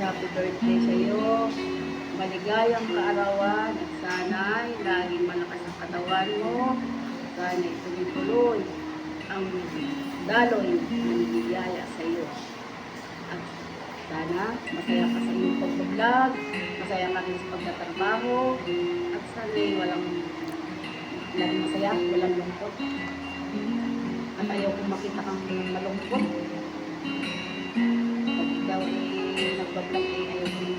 Happy birthday sa iyo. Maligayang kaarawan at sana'y laging malakas ang katawan mo. Sana'y tuloy-tuloy ang daloy ng biyaya sa iyo. At sana masaya ka sa iyong pag-vlog, masaya ka rin sa pagtatrabaho, at sana'y walang masaya, walang lungkot. At ayaw kong makita kang malungkot. Pag daw nagbablog ayaw kong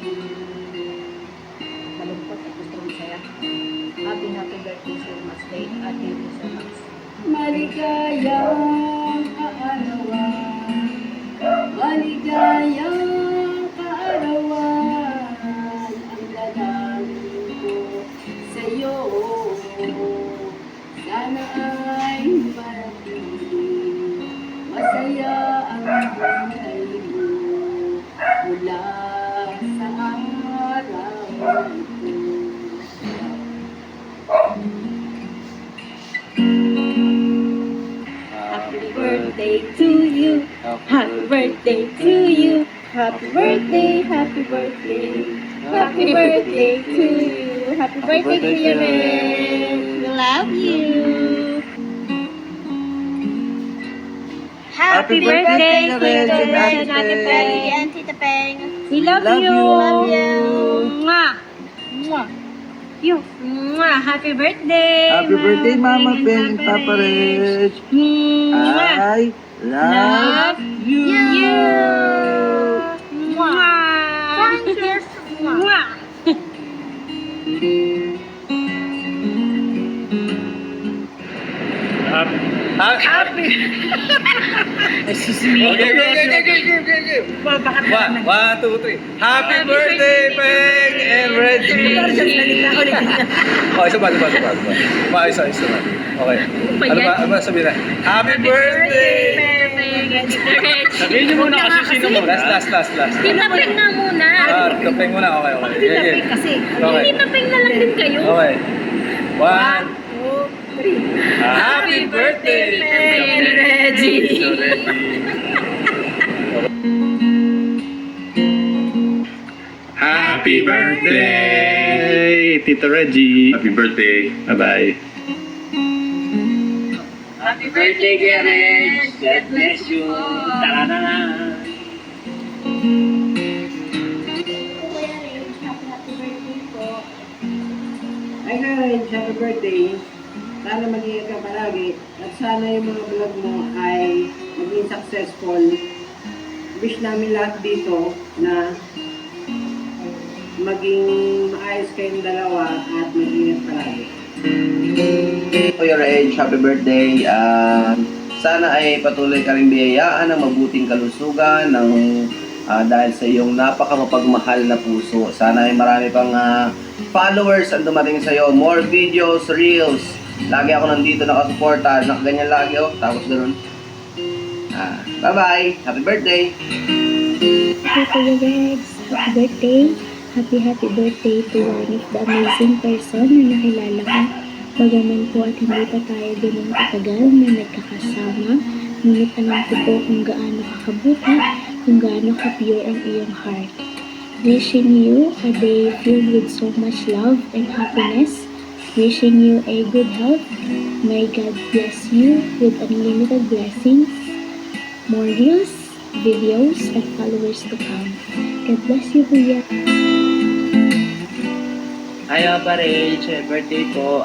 malungkot at gusto kong masaya. Happy birthday so much, Dave, at thank you so much. Maligayang kaarawan, maligayang kaarawan, ang dalangin ko sa iyo. Sana ay parating, masaya ang buhay mo mula sa araw ito. Happy birthday to you. Happy birthday to you. Happy birthday, happy birthday. Happy birthday to you. Happy birthday, Kuya Ren. We love you. Happy birthday, Kuya Ren. Happy birthday, and Tita Peng. We love you. Love you. Mwah. Mwah. You. Mwah. Happy birthday. Happy birthday, Mama Peng, Papa Reg. Mwah. I love you. Mwah. Mwah. Happy. Excuse me. Okay. One, 2, 3. Happy birthday, Peng and Reggie. Oh, isa ba? Isa. Okay. Ano ba sabihin na? Happy birthday! Sabihin niyo muna kasi sino mo. Last. Tita Peng na muna. Tita Peng muna. Okay. Tita Peng kasi. Okay. Tita Peng na lang din kayo. Okay. 1, 2, 3. Happy birthday, Peng and Reggie. Happy birthday, Tito Reggie. Happy birthday. Bye-bye. Happy birthday, Garage. God bless you. Ta-da-da-da. Hi guys, happy birthday. Sana mag-iingat ka palagi at sana yung mga vlog mo ay maging successful. Wish namin lahat dito na maging maayos kayong dalawa at mag-iingat palagi. Kuya Reg, happy birthday. Sana ay patuloy ka rin biyayaan ng mabuting kalusugan dahil sa iyong napakamapagmahal na puso. Sana ay marami pang followers ang dumating sa iyo. More videos, reels. Lagi ako nandito nakasuporta. Nakaganyan lagi tapos ganun. Bye-bye. Happy birthday. Hi Kuya Regs. Happy birthday. Happy birthday to one of the amazing person na nakilala ko. Bagaman po at hindi pa tayo ganun katagal na nagkakasama, ngunit alam ko po kung gaano kakabuti, kung gaano ka-pure ang iyong heart. Wishing you a day filled with so much love and happiness. Wishing you a good health. May God bless you with unlimited blessings, more reels, videos, and followers to come. God bless you, Kuya. Hi, Reg, birthday po.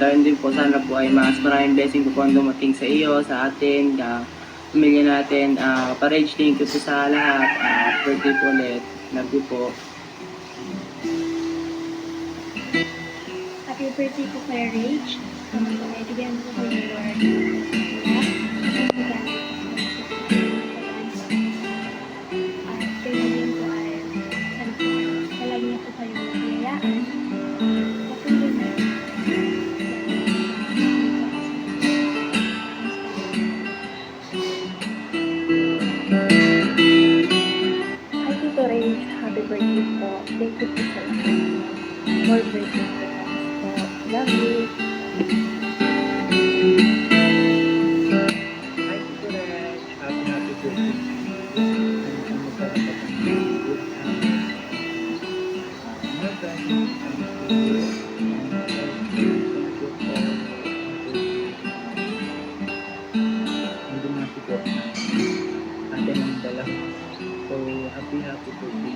Ganoon din po, sana po ay mas maraming blessing po ang dumating sa iyo, sa atin, pamilya natin. Reg, thank you po sa lahat. Birthday po ulit. Love you po. Happy birthday po kay Rach. Bigyan po kayo ni Lord. At kayo din po ay palagi niya po kayo nabiyayaan. Patuloy na. Hi, Tito Rach. Happy birthday po. Thank you po sa lahat. More birthday po. Love you. Hi, Tito Reg. Happy birthday. Nandun na si Pop na atin ang dala. So, happy birthday to you.